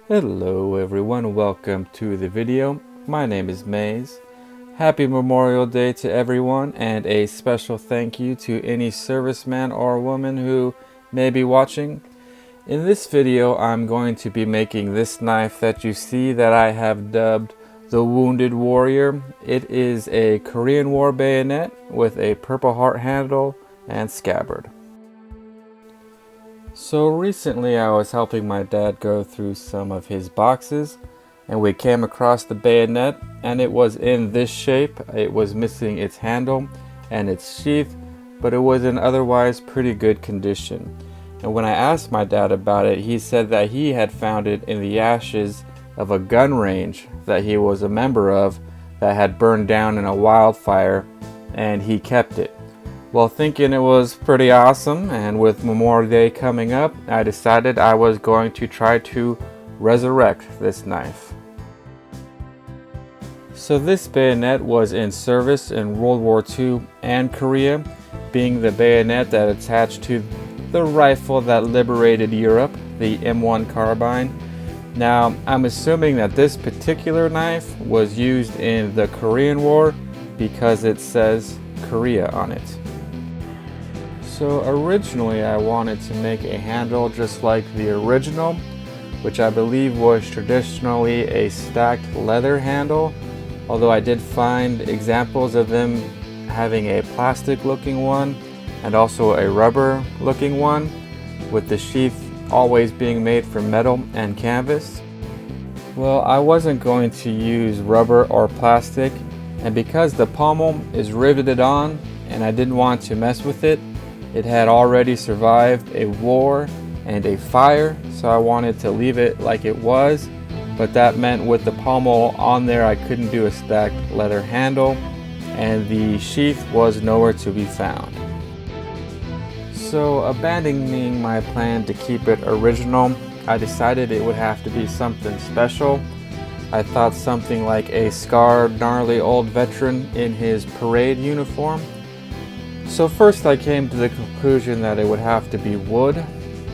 Hello everyone, welcome to the video. My name is Maze. Happy Memorial Day to everyone, and a special thank you to any serviceman or woman who may be watching. In this video I'm going to be making this knife that you see that I have dubbed the Wounded Warrior. It is a Korean War bayonet with a Purpleheart handle and scabbard. So recently I was helping my dad go through some of his boxes and we came across the bayonet, and it was in this shape. It was missing its handle and its sheath, but it was in otherwise pretty good condition. And when I asked my dad about it, he said that he had found it in the ashes of a gun range that he was a member of that had burned down in a wildfire, and he kept it. Well, thinking it was pretty awesome, and with Memorial Day coming up, I decided I was going to try to resurrect this knife. So this bayonet was in service in World War II and Korea, being the bayonet that attached to the rifle that liberated Europe, the M1 carbine. Now, I'm assuming that this particular knife was used in the Korean War because it says Korea on it. So originally I wanted to make a handle just like the original, which I believe was traditionally a stacked leather handle, although I did find examples of them having a plastic looking one and also a rubber looking one, with the sheath always being made from metal and canvas. Well, I wasn't going to use rubber or plastic, and because the pommel is riveted on and I didn't want to mess with it, it had already survived a war and a fire, so I wanted to leave it like it was, but that meant with the pommel on there I couldn't do a stacked leather handle, and the sheath was nowhere to be found. So abandoning my plan to keep it original, I decided it would have to be something special. I thought something like a scarred, gnarly old veteran in his parade uniform. So first I came to the conclusion that it would have to be wood,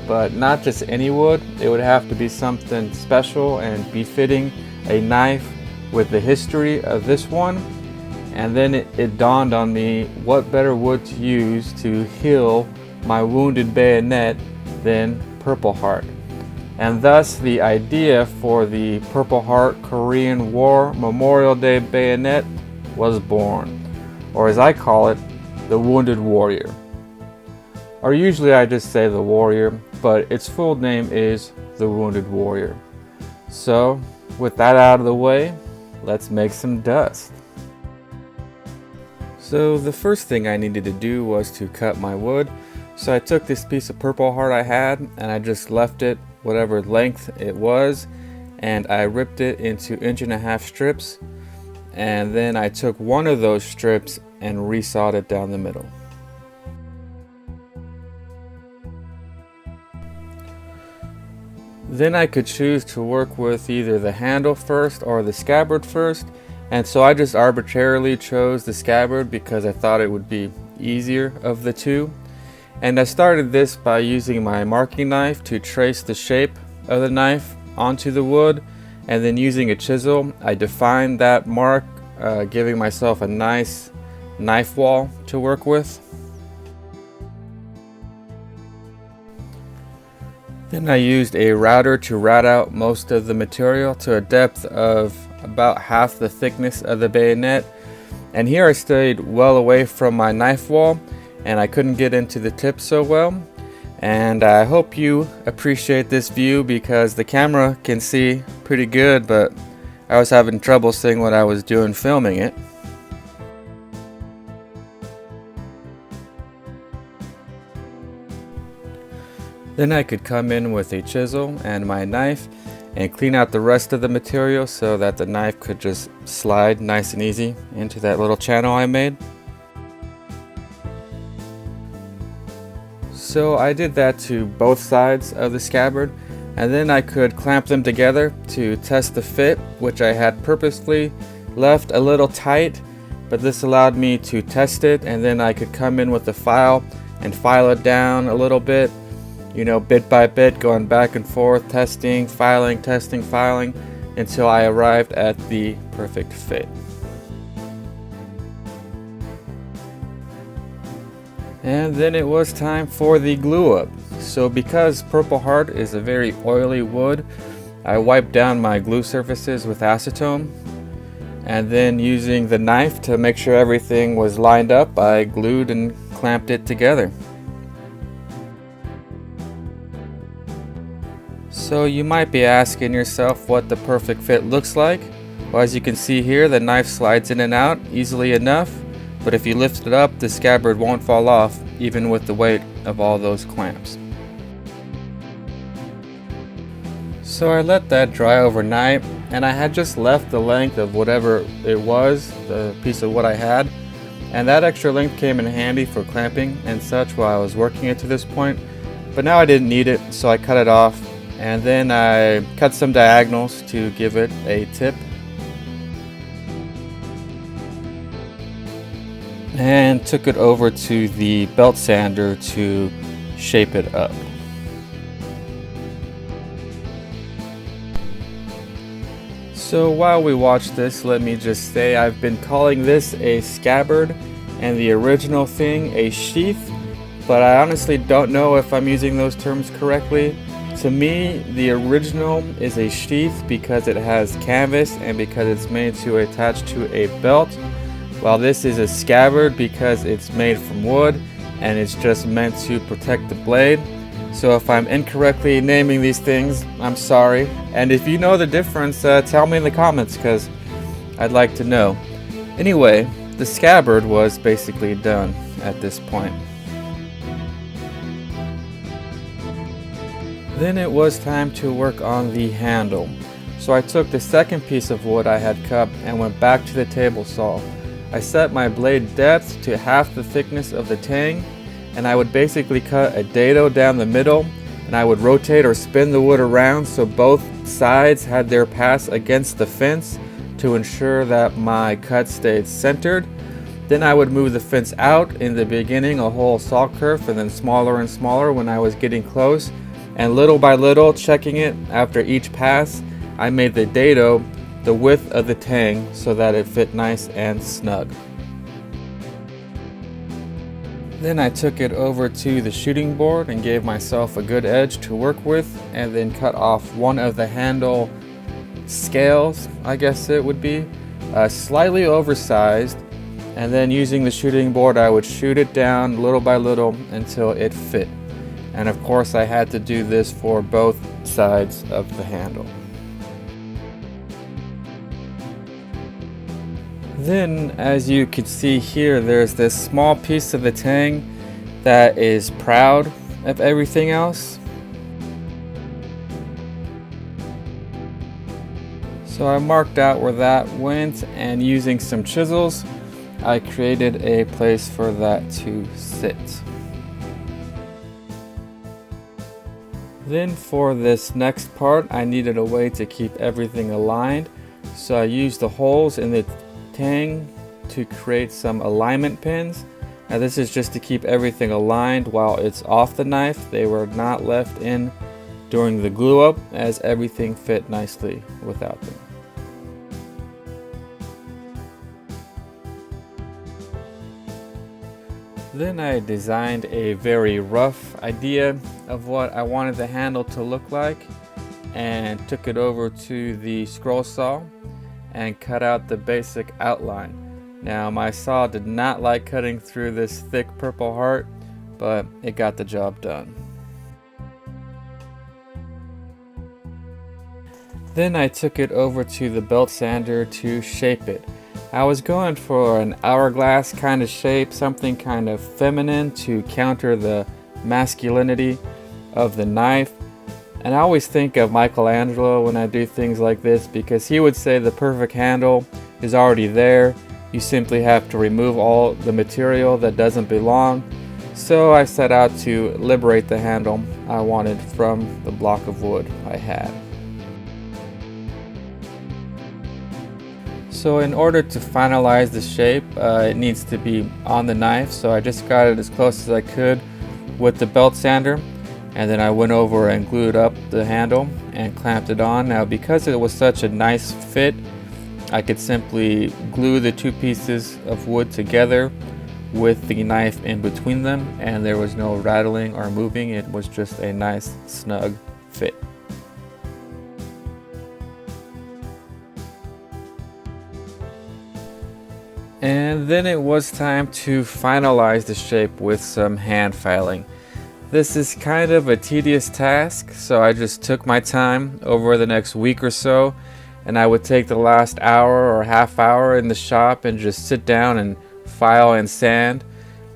but not just any wood. It would have to be something special and befitting a knife with the history of this one. And then it dawned on me, what better wood to use to heal my wounded bayonet than Purpleheart. And thus the idea for the Purpleheart Korean War Memorial Day bayonet was born, or as I call it, the Wounded Warrior. Or usually I just say the Warrior, but its full name is the Wounded Warrior. So with that out of the way, let's make some dust. So the first thing I needed to do was to cut my wood. So I took this piece of Purpleheart I had and I just left it whatever length it was, and I ripped it into 1.5 inch strips, and then I took one of those strips and resawed it down the middle. Then I could choose to work with either the handle first or the scabbard first, and so I just arbitrarily chose the scabbard because I thought it would be easier of the two. And I started this by using my marking knife to trace the shape of the knife onto the wood, and then using a chisel I defined that mark, giving myself a nice knife wall to work with. Then I used a router to route out most of the material to a depth of about half the thickness of the bayonet, and here I stayed well away from my knife wall and I couldn't get into the tip so well. And I hope you appreciate this view because the camera can see pretty good, but I was having trouble seeing what I was doing filming it. Then I could come in with a chisel and my knife and clean out the rest of the material so that the knife could just slide nice and easy into that little channel I made. So I did that to both sides of the scabbard, and then I could clamp them together to test the fit, which I had purposely left a little tight, but this allowed me to test it, and then I could come in with the file and file it down a little bit bit by bit, going back and forth, testing, filing, until I arrived at the perfect fit. And then it was time for the glue up. So because Purpleheart is a very oily wood, I wiped down my glue surfaces with acetone, and then using the knife to make sure everything was lined up, I glued and clamped it together. So you might be asking yourself what the perfect fit looks like. Well, as you can see here, the knife slides in and out easily enough, but if you lift it up, the scabbard won't fall off, even with the weight of all those clamps. So I let that dry overnight, and I had just left the length of whatever it was, the piece of wood I had, and that extra length came in handy for clamping and such while I was working it to this point, but now I didn't need it, so I cut it off, and then I cut some diagonals to give it a tip, and took it over to the belt sander to shape it up. So while we watch this, let me just say I've been calling this a scabbard and the original thing a sheath, but I honestly don't know if I'm using those terms correctly. To me, the original is a sheath because it has canvas and because it's made to attach to a belt, while this is a scabbard because it's made from wood and it's just meant to protect the blade. So if I'm incorrectly naming these things, I'm sorry. And if you know the difference, tell me in the comments, because I'd like to know. Anyway, the scabbard was basically done at this point. Then it was time to work on the handle. So I took the second piece of wood I had cut and went back to the table saw. I set my blade depth to half the thickness of the tang, and I would basically cut a dado down the middle, and I would rotate or spin the wood around so both sides had their pass against the fence to ensure that my cut stayed centered. Then I would move the fence out in the beginning a whole saw curve, and then smaller and smaller when I was getting close, and little by little, checking it after each pass, I made the dado the width of the tang so that it fit nice and snug. Then I took it over to the shooting board and gave myself a good edge to work with, and then cut off one of the handle scales, I guess it would be, slightly oversized, and then using the shooting board I would shoot it down little by little until it fit. And of course I had to do this for both sides of the handle. Then, as you can see here, there's this small piece of the tang that is proud of everything else. So I marked out where that went, and using some chisels, I created a place for that to sit. Then for this next part, I needed a way to keep everything aligned. So I used the holes in the tang to create some alignment pins. Now this is just to keep everything aligned while it's off the knife. They were not left in during the glue up, as everything fit nicely without them. Then I designed a very rough idea of what I wanted the handle to look like, and took it over to the scroll saw and cut out the basic outline. Now my saw did not like cutting through this thick Purpleheart, but it got the job done. Then I took it over to the belt sander to shape it. I was going for an hourglass kind of shape, something kind of feminine to counter the masculinity of the knife. And I always think of Michelangelo when I do things like this, because he would say the perfect handle is already there. You simply have to remove all the material that doesn't belong. So I set out to liberate the handle I wanted from the block of wood I had. So in order to finalize the shape, it needs to be on the knife. So I just got it as close as I could with the belt sander. and then I went over and glued up the handle and clamped it on. Now, because it was such a nice fit, I could simply glue the two pieces of wood together with the knife in between them, and there was no rattling or moving. It was just a nice snug fit. And then it was time to finalize the shape with some hand filing. This is kind of a tedious task, so I just took my time over the next week or so, and I would take the last hour or half hour in the shop and just sit down and file and sand.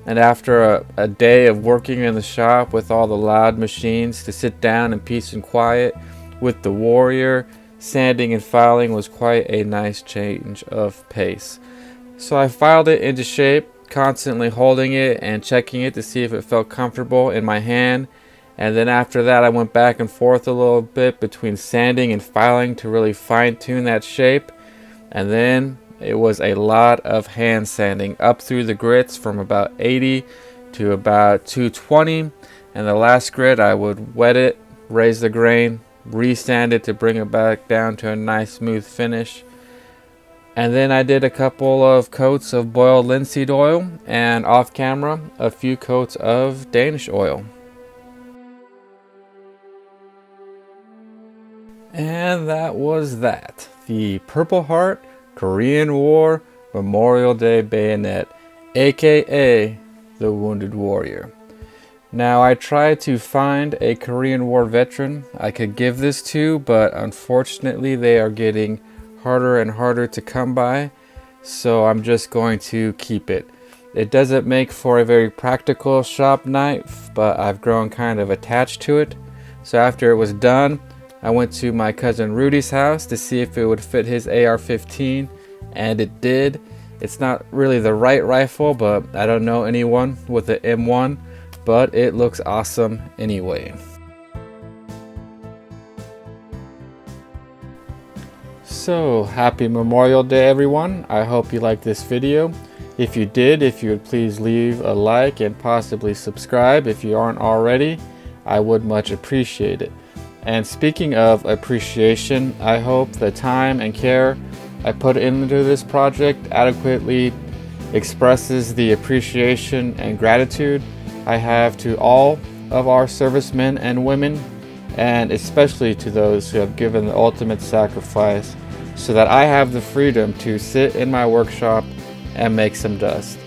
And after a day of working in the shop with all the loud machines, to sit down in peace and quiet with the Warrior, sanding and filing was quite a nice change of pace. So I filed it into shape, constantly holding it and checking it to see if it felt comfortable in my hand. And then after that, I went back and forth a little bit between sanding and filing to really fine-tune that shape. And then it was a lot of hand sanding up through the grits from about 80 to about 220. And the last grit, I would wet it, raise the grain, re-sand it to bring it back down to a nice smooth finish. And then I did a couple of coats of boiled linseed oil, and off camera, a few coats of Danish oil. And that was that. The Purpleheart Korean War Memorial Day bayonet, aka the Wounded Warrior. Now, I tried to find a Korean War veteran I could give this to, but unfortunately they are getting harder and harder to come by, so I'm just going to keep it. It doesn't make for a very practical shop knife, but I've grown kind of attached to it. So after it was done, I went to my cousin Rudy's house to see if it would fit his AR-15, and it did. It's not really the right rifle, but I don't know anyone with an M1, but it looks awesome anyway. So, happy Memorial Day, everyone. I hope you liked this video. If you did, if you would please leave a like and possibly subscribe if you aren't already, I would much appreciate it. And speaking of appreciation, I hope the time and care I put into this project adequately expresses the appreciation and gratitude I have to all of our servicemen and women, and especially to those who have given the ultimate sacrifice so that I have the freedom to sit in my workshop and make some dust.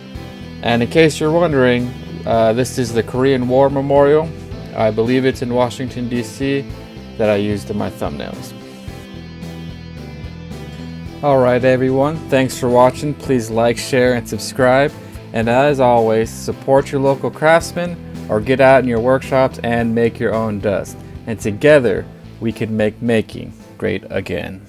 And in case you're wondering, this is the Korean War Memorial. I believe it's in Washington, D.C. that I used in my thumbnails. Alright everyone, thanks for watching. Please like, share, and subscribe. And as always, support your local craftsmen or get out in your workshops and make your own dust. And together, we can make making great again.